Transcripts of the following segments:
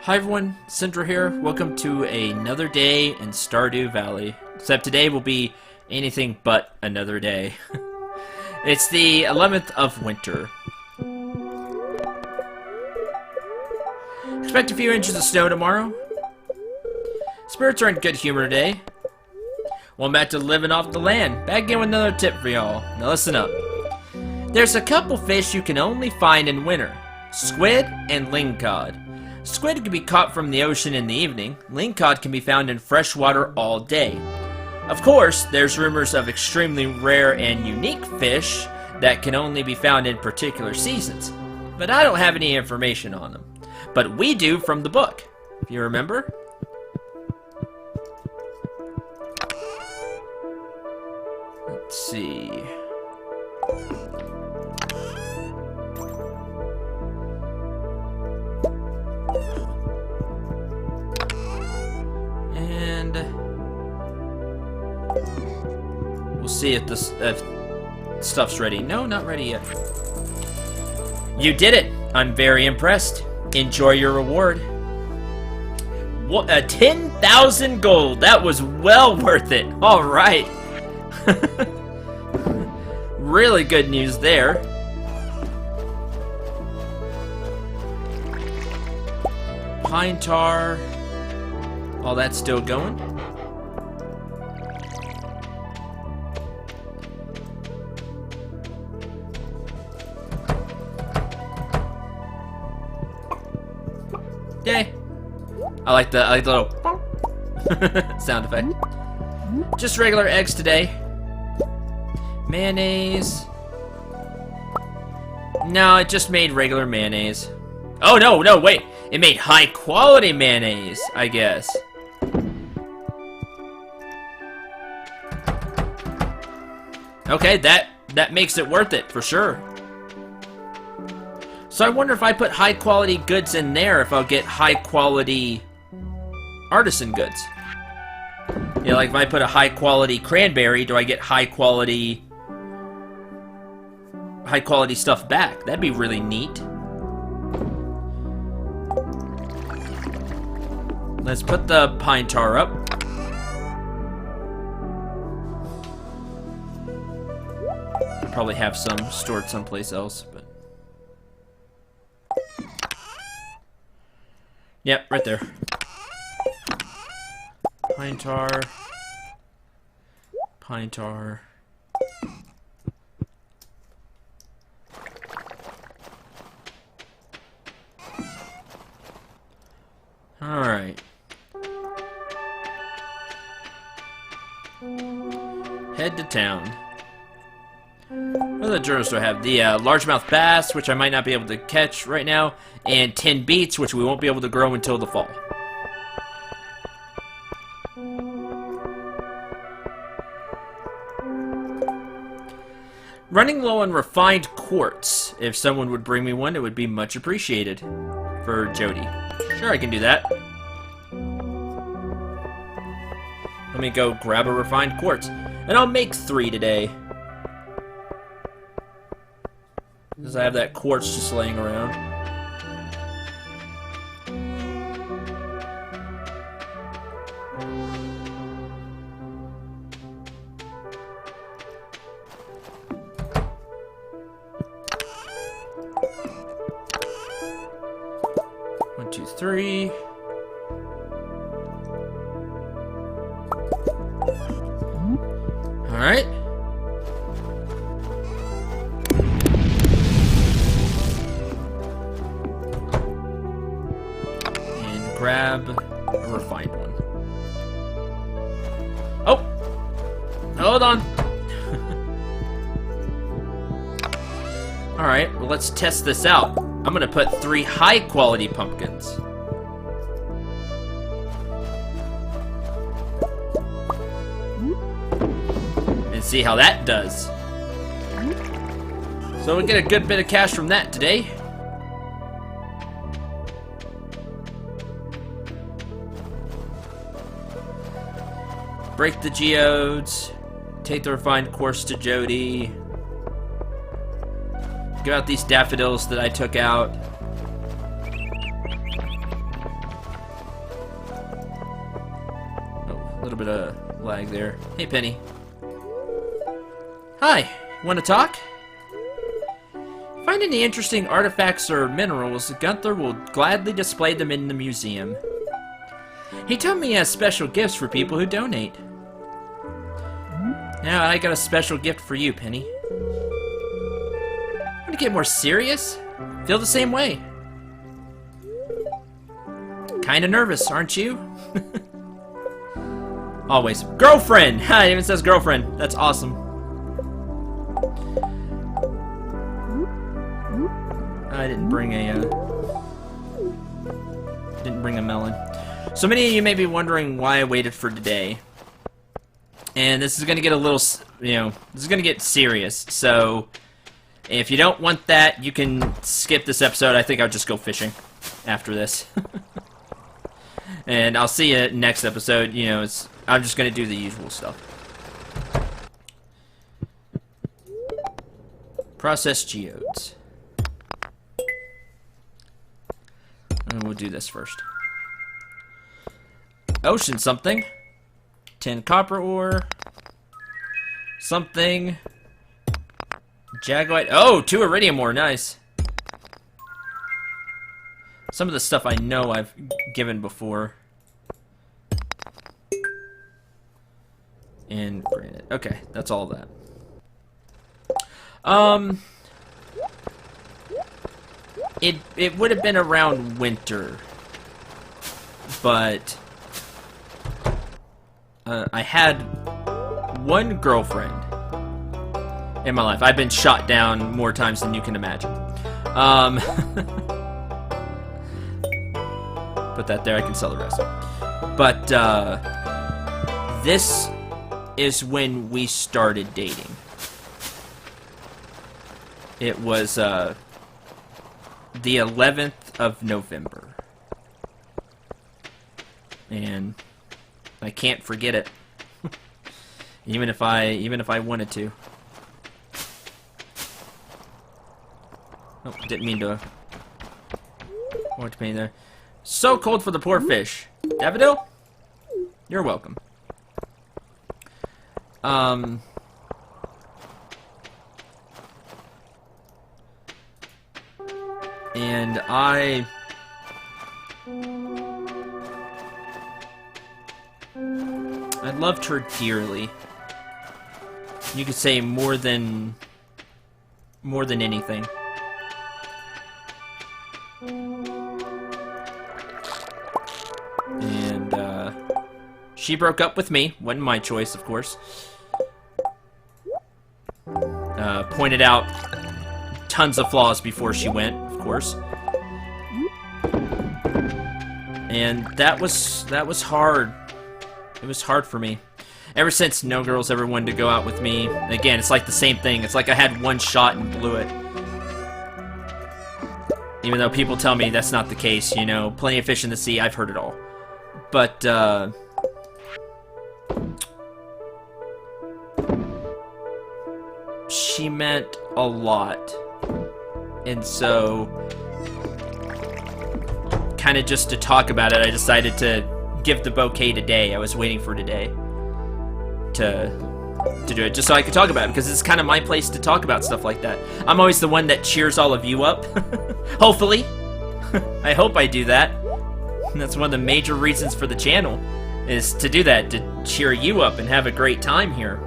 Hi everyone, Cendril here. Welcome to another day in Stardew Valley. Except today will be anything but another day. It's the 11th of winter. Expect a few inches of snow tomorrow. Spirits are in good humor today. Well, I'm back to living off the land. Back again with another tip for y'all. Now listen up. There's a couple fish you can only find in winter. Squid and lingcod. Squid can be caught from the ocean in the evening. Lingcod can be found in fresh water all day. Of course, there's rumors of extremely rare and unique fish that can only be found in particular seasons. But I don't have any information on them. But we do from the book, if you remember. Let's see. And we'll see if this stuff's ready. No, not ready yet. You did it! I'm very impressed. Enjoy your reward. What, 10,000 gold. That was well worth it. All right. Really good news there. Pine tar. All that's still going. Yay! I like the little sound effect. Just regular eggs today. Mayonnaise. No, it just made regular mayonnaise. Oh no, wait! It made high quality mayonnaise, I guess. Okay, that makes it worth it for sure. So I wonder if I put high quality goods in there, if I'll get high quality artisan goods. You know, like if I put a high quality cranberry, do I get high quality stuff back? That'd be really neat. Let's put the pine tar up. I probably have some stored someplace else, but yep, right there. Pine tar. Pine tar. Alright. Head to town. What other journals do I have? The largemouth bass, which I might not be able to catch right now, and 10 beets, which we won't be able to grow until the fall. Running low on refined quartz. If someone would bring me one, it would be much appreciated. For Jody. Sure, I can do that. Let me go grab a refined quartz. And I'll make 3 today. Because I have that quartz just laying around. One, two, three. All right. And grab a refined one. Oh! Hold on! Alright, well let's test this out. I'm gonna put 3 high-quality pumpkins. And see how that does. So we'll get a good bit of cash from that today. Break the geodes. Take the refined quartz to Jody. Give out these daffodils that I took out. A little bit of lag there. Hey, Penny. Hi. Want to talk? Find any interesting artifacts or minerals, Gunther will gladly display them in the museum. He told me he has special gifts for people who donate. Now I got a special gift for you, Penny. Want to get more serious? Feel the same way. Kinda nervous, aren't you? Always. Girlfriend! Ha, it even says girlfriend. That's awesome. I didn't bring a melon. So many of you may be wondering why I waited for today. And this is gonna get a little, this is gonna get serious. So, if you don't want that, you can skip this episode. I think I'll just go fishing after this. And I'll see you next episode. I'm just gonna do the usual stuff. Process geodes. And we'll do this first. Ocean something. 10 copper ore. Something. Jaguite. Oh, 2 iridium ore. Nice. Some of the stuff I know I've given before. And granite. Okay, that's all that. It would have been around winter, but I had one girlfriend in my life. I've been shot down more times than you can imagine. Put that there. I can sell the rest. But this is when we started dating. It was the 11th of November. And I can't forget it. even if I wanted to. Oh, didn't mean to want to paint there. So cold for the poor fish. Daffodil? You're welcome. And I loved her dearly. You could say more than anything. And she broke up with me. Wasn't my choice, of course. Pointed out tons of flaws before she went, of course. And that was hard. It was hard for me. Ever since, no girls ever wanted to go out with me. Again, it's like the same thing. It's like I had one shot and blew it. Even though people tell me that's not the case, plenty of fish in the sea, I've heard it all. But, she meant a lot. And so, kind of just to talk about it, I decided to give the bouquet today. I was waiting for today to do it, just so I could talk about it, because it's kind of my place to talk about stuff like that. I'm always the one that cheers all of you up. Hopefully. I hope I do that. And that's one of the major reasons for the channel, is to do that, to cheer you up and have a great time here.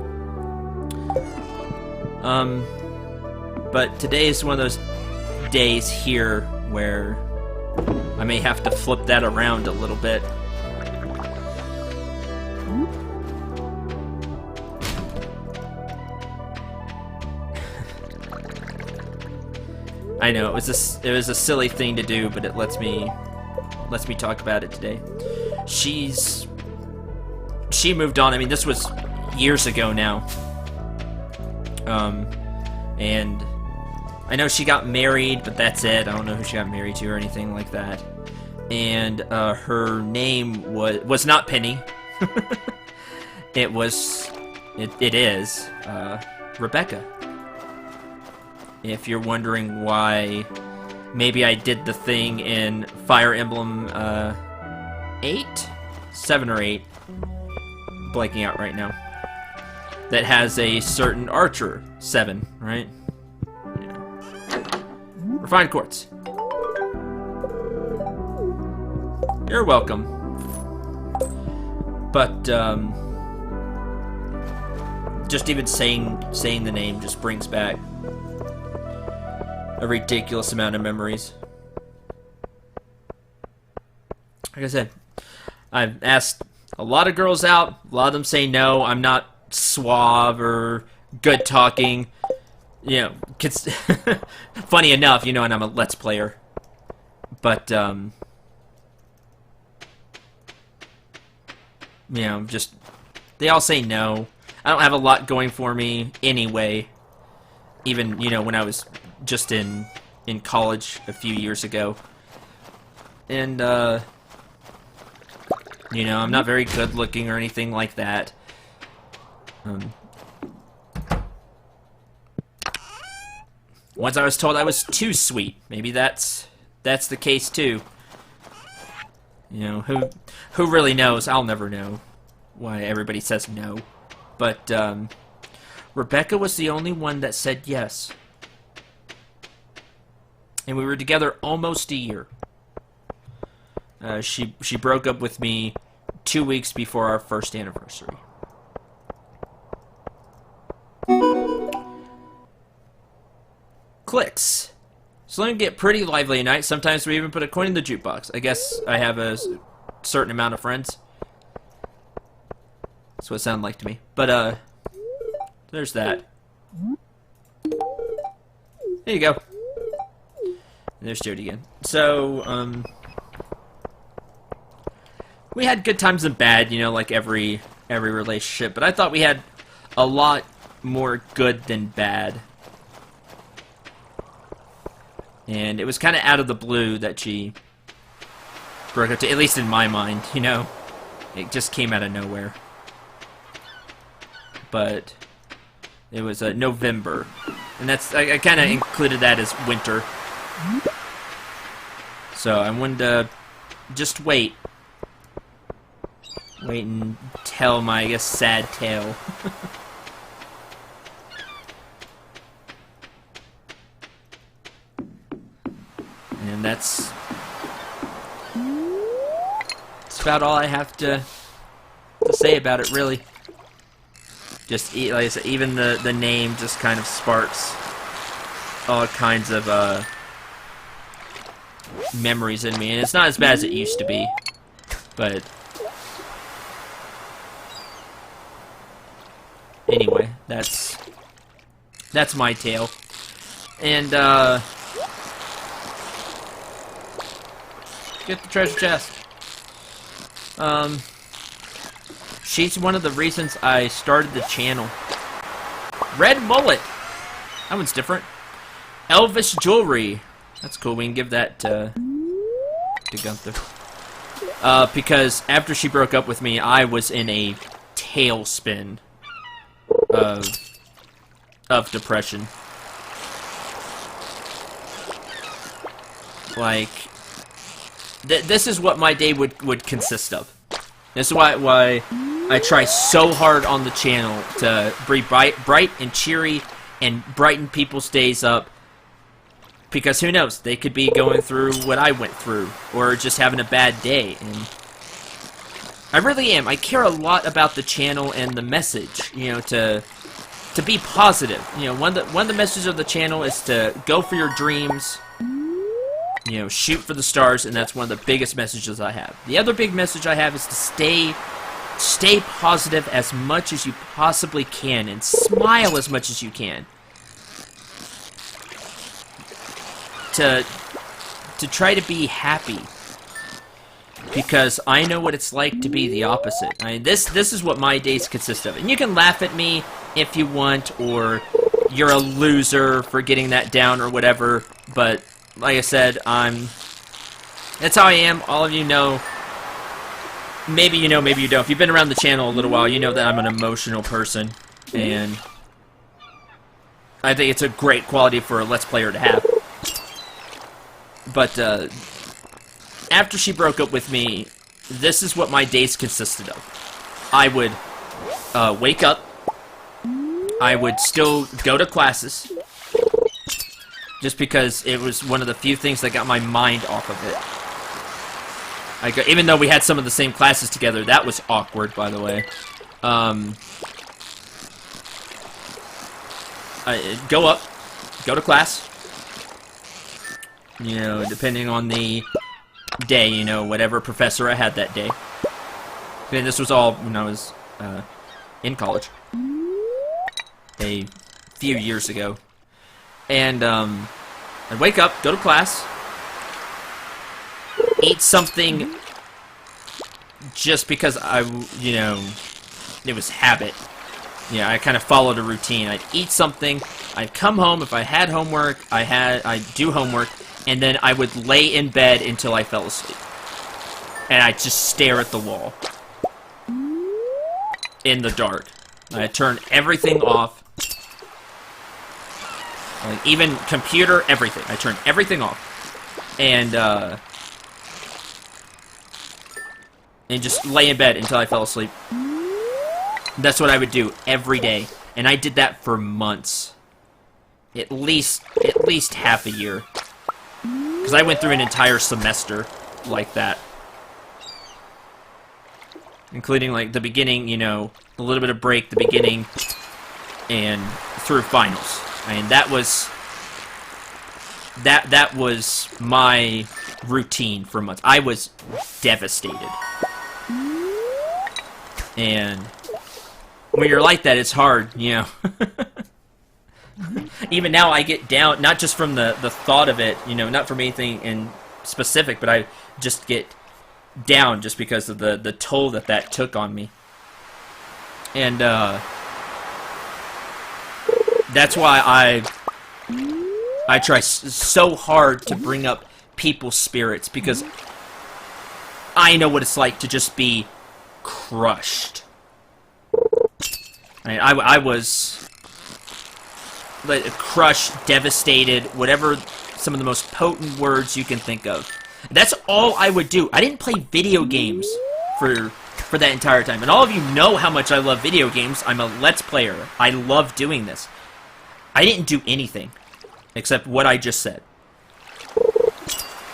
But today is one of those days here where I may have to flip that around a little bit. I know it was a silly thing to do, but it lets me talk about it today. She moved on. I mean, this was years ago now. And I know she got married, but that's it. I don't know who she got married to or anything like that. And her name was not Penny. It is Rebecca. If you're wondering why maybe I did the thing in Fire Emblem 7 or 8, blanking out right now. That has a certain archer. 7, right? Yeah. Refined quartz. You're welcome. But, just even saying the name just brings back a ridiculous amount of memories. Like I said, I've asked a lot of girls out. A lot of them say no. I'm not suave or good talking. You know, funny enough, you know, and I'm a Let's Player. But, you know, just, they all say no. I don't have a lot going for me anyway. Even, you know, when I was just in college a few years ago. And, you know, I'm not very good looking or anything like that. Once I was told I was too sweet. Maybe that's the case too. You know, who really knows? I'll never know why everybody says no. But, Rebecca was the only one that said yes. And we were together almost a year. She broke up with me 2 weeks before our first anniversary. Clicks. Saloon get pretty lively at night. Sometimes we even put a coin in the jukebox. I guess I have a certain amount of friends. That's what it sounded like to me. But, there's that. There you go. And there's Jody again. So, we had good times and bad, you know, like every relationship. But I thought we had a lot more good than bad. And it was kind of out of the blue that she broke up, at least in my mind, you know. It just came out of nowhere. But it was November. And that's, I kind of included that as winter. So I wanted to just wait. Wait and tell my, I guess, sad tale. And that's about all I have to say about it, really. Just, like I said, even the name just kind of sparks all kinds of memories in me. And it's not as bad as it used to be. But anyway, that's my tale. And, get the treasure chest. She's one of the reasons I started the channel. Red mullet. That one's different. Elvis jewelry. That's cool. We can give that to Gunther. Because after she broke up with me, I was in a tailspin of depression. Like, this is what my day would consist of. This is why I try so hard on the channel to be bright and cheery and brighten people's days up. Because who knows, they could be going through what I went through, or just having a bad day. And I really am. I care a lot about the channel and the message, you know, to be positive. You know, one of the messages of the channel is to go for your dreams. You know, shoot for the stars, and that's one of the biggest messages I have. The other big message I have is to stay positive as much as you possibly can, and smile as much as you can. To try to be happy. Because I know what it's like to be the opposite. I mean, this is what my days consist of. And you can laugh at me if you want, or you're a loser for getting that down or whatever, but like I said, that's how I am. All of you know. Maybe you know, maybe you don't. If you've been around the channel a little while, you know that I'm an emotional person. And I think it's a great quality for a Let's Player to have. But, after she broke up with me, this is what my days consisted of. I would wake up. I would still go to classes. Just because it was one of the few things that got my mind off of it. Even though we had some of the same classes together, that was awkward, by the way. I go up, go to class. You know, depending on the day, you know, whatever professor I had that day. And this was all when I was in college. A few years ago. And I'd wake up, go to class, eat something just because you know, it was habit. Yeah, I kind of followed a routine. I'd eat something, I'd come home, if I had homework, I'd do homework, and then I would lay in bed until I fell asleep. And I'd just stare at the wall. In the dark. I'd turn everything off. Like, even computer, everything. I turned everything off. And just lay in bed until I fell asleep. That's what I would do every day. And I did that for months. At least half a year. Because I went through an entire semester like that. Including, like, the beginning, you know, a little bit of break, the beginning, and through finals. I mean, that was my routine for months. I was devastated. And when you're like that, it's hard, you know. Even now, I get down, not just from the thought of it, you know, not from anything in specific, but I just get down just because of the toll that took on me. And, that's why I try so hard to bring up people's spirits, because I know what it's like to just be crushed. I was like, crushed, devastated, whatever some of the most potent words you can think of. That's all I would do. I didn't play video games for that entire time. And all of you know how much I love video games. I'm a Let's Player. I love doing this. I didn't do anything except what I just said.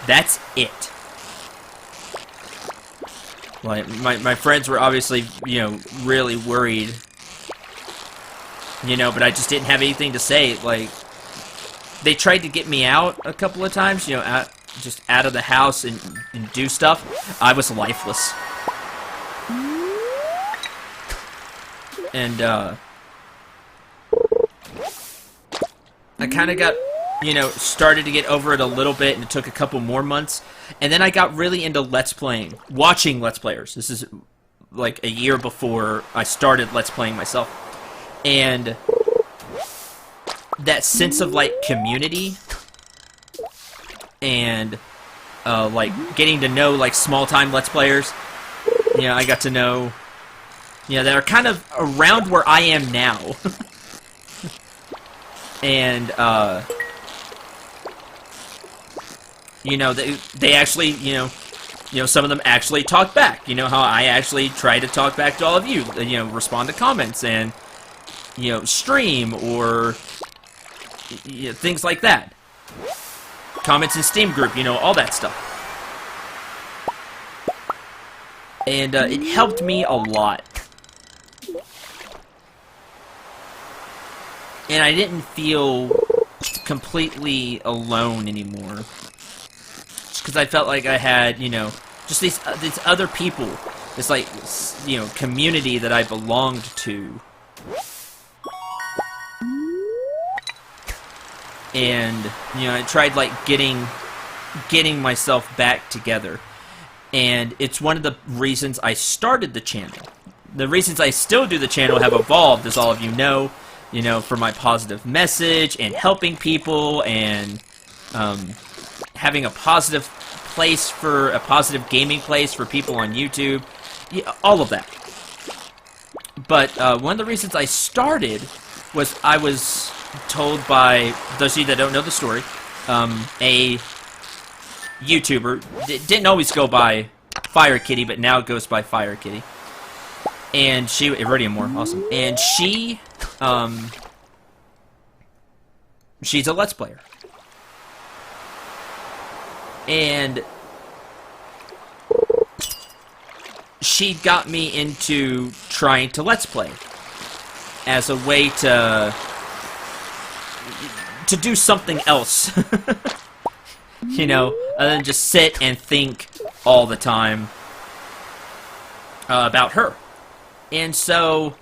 That's it. Like, my friends were obviously, you know, really worried. You know, but I just didn't have anything to say. Like, they tried to get me out a couple of times, you know, just out of the house and do stuff. I was lifeless. And, I kind of got, you know, started to get over it a little bit, and it took a couple more months. And then I got really into Let's Playing, watching Let's Players. This is like a year before I started Let's Playing myself. And that sense of, like, community and, like, getting to know, like, small-time Let's Players. You know, I got to know, you know, that are kind of around where I am now. And, you know, they actually, you know, some of them actually talk back. You know how I actually try to talk back to all of you, you know, respond to comments and, you know, stream or, you know, things like that. Comments in Steam group, you know, all that stuff. And, it helped me a lot. And I didn't feel completely alone anymore. Just because I felt like I had, you know, just these other people. This, like, you know, community that I belonged to. And, you know, I tried, like, getting myself back together. And it's one of the reasons I started the channel. The reasons I still do the channel have evolved, as all of you know. You know, for my positive message and helping people and having a positive place for a positive gaming place for people on YouTube, yeah, all of that. But one of the reasons I started was I was told by those of you that don't know the story, a YouTuber didn't always go by Fire Kitty, but now it goes by Fire Kitty. And she, Iridium War, awesome. And she, she's a Let's Player. And she got me into trying to Let's Play as a way to do something else. You know, other than just sit and think all the time about her. And so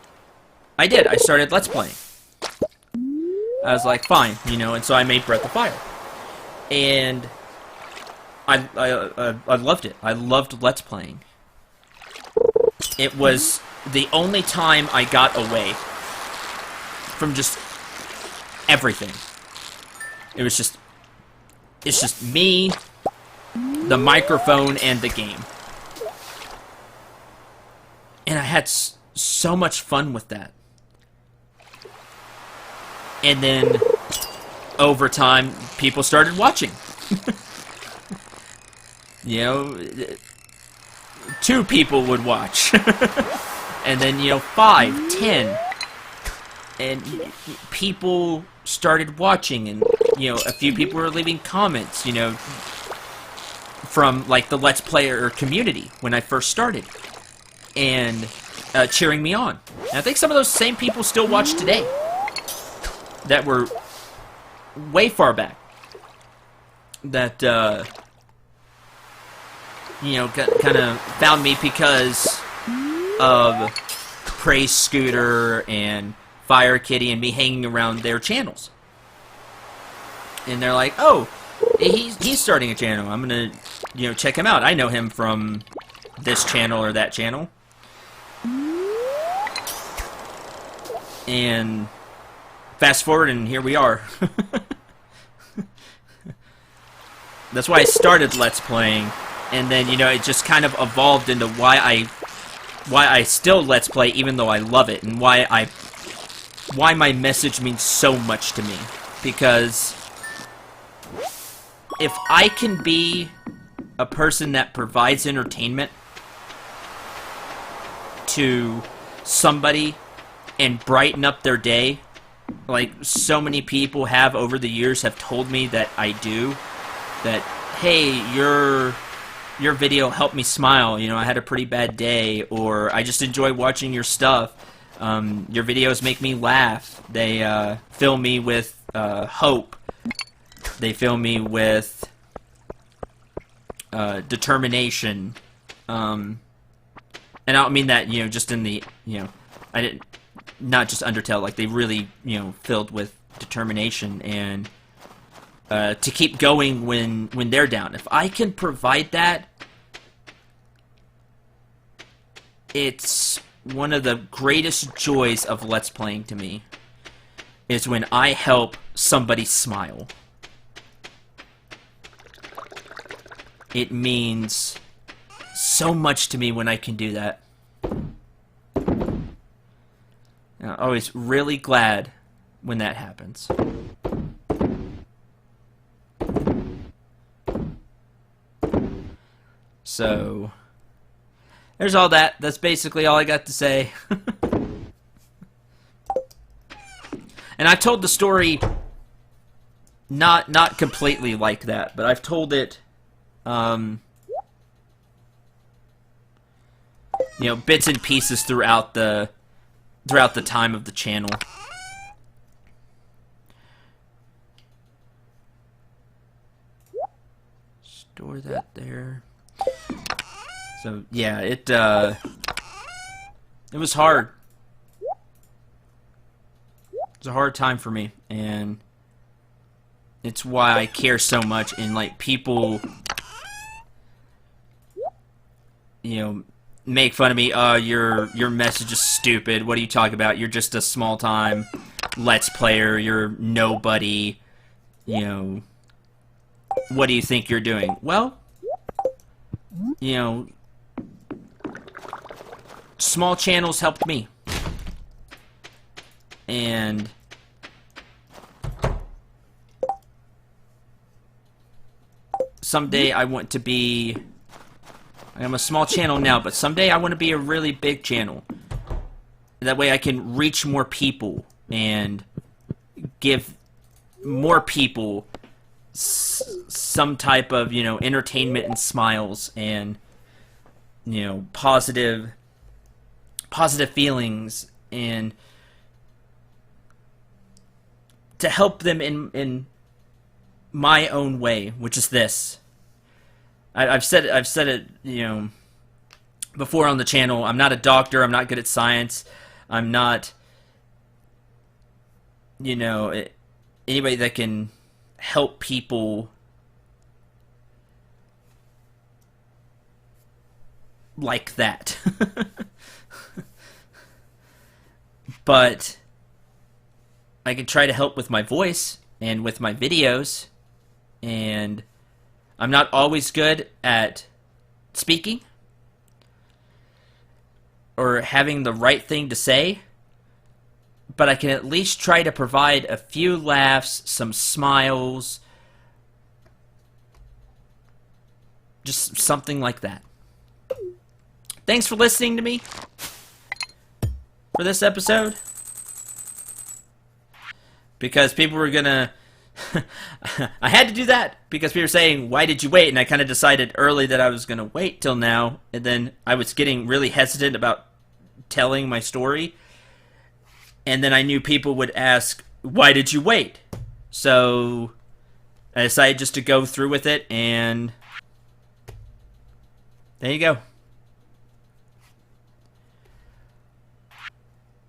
I did. I started Let's Playing. I was like, fine, you know, and so I made Breath of Fire. And I loved it. I loved Let's Playing. It was the only time I got away from just everything. It was just, it's just me, the microphone, and the game. And I had so much fun with that. And then, over time, people started watching. You know, 2 people would watch. And then, you know, 5, 10. And people started watching, and, you know, a few people were leaving comments, you know, from, like, the Let's Player community when I first started. And cheering me on. And I think some of those same people still watch today. That were way far back. That, you know, kind of found me because of Praise Scooter and Fire Kitty and me hanging around their channels. And they're like, oh, he's starting a channel. I'm gonna, you know, check him out. I know him from this channel or that channel. And fast forward, and here we are. That's why I started Let's Playing, and then, you know, it just kind of evolved into why I still Let's Play even though I love it, and why my message means so much to me. Because if I can be a person that provides entertainment to somebody and brighten up their day, like so many people have over the years have told me that I do, that, hey, your video helped me smile, you know, I had a pretty bad day, or I just enjoy watching your stuff, your videos make me laugh, they fill me with hope, they fill me with determination, and I don't mean that, you know, just in the, you know, I didn't, not just Undertale, like, they really, you know, filled with determination and to keep going when they're down. If I can provide that, it's one of the greatest joys of Let's Playing to me, is when I help somebody smile. It means so much to me when I can do that. I'm always really glad when that happens. So, there's all that. That's basically all I got to say. And I've told the story not completely like that, but I've told it, you know, bits and pieces throughout the time of the channel. Store that there. So yeah, it was hard. It was a hard time for me, and it's why I care so much. And like, people, you know, make fun of me. Your message is stupid. What are you talking about? You're just a small time Let's Player. You're nobody. You know, what do you think you're doing? Well, you know, small channels helped me. And someday I want to be, I'm a small channel now, but someday I want to be a really big channel That way I can reach more people and give more people some type of, entertainment and smiles and, positive feelings, and to help them in my own way, which is this. I've said it, before on the channel. I'm not a doctor. I'm not good at science. I'm not, anybody that can help people like that. But I can try to help with my voice and with my videos, and I'm not always good at speaking or having the right thing to say, but I can at least try to provide a few laughs, some smiles, just something like that. Thanks for listening to me for this episode, because people were gonna I had to do that because people were saying, why did you wait? And I kind of decided early that I was gonna wait till now, and then I was getting really hesitant about telling my story, and then I knew people would ask, why did you wait? So I decided just to go through with it, and there you go.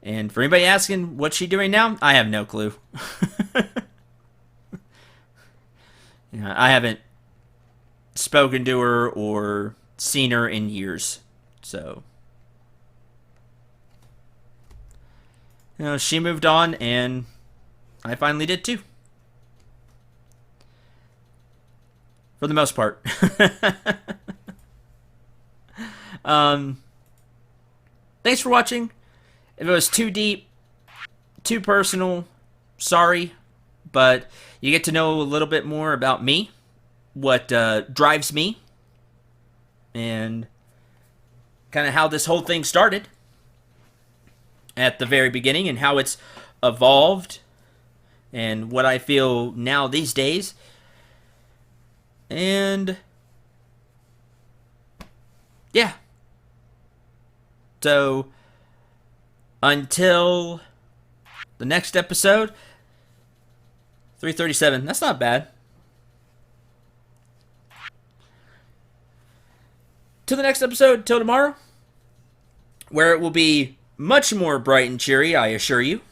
And for anybody asking, what's she doing now? I have no clue. I haven't spoken to her or seen her in years. So, she moved on, and I finally did too. For the most part. Thanks for watching. If it was too deep, too personal, sorry, but you get to know a little bit more about me, what drives me, and kind of how this whole thing started at the very beginning, and how it's evolved, and what I feel now these days. And yeah. So until the next episode, 3:37. That's not bad. To the next episode, till tomorrow, where it will be much more bright and cheery, I assure you.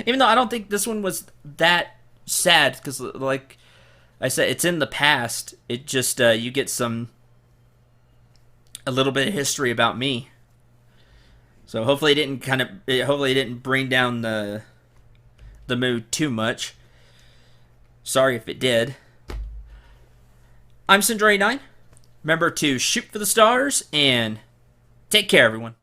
Even though I don't think this one was that sad, because, like I said, it's in the past. It just, you get a little bit of history about me. So hopefully it didn't bring down the mood too much. Sorry if it did. I'm Cendril 89. Remember to shoot for the stars, and take care, everyone.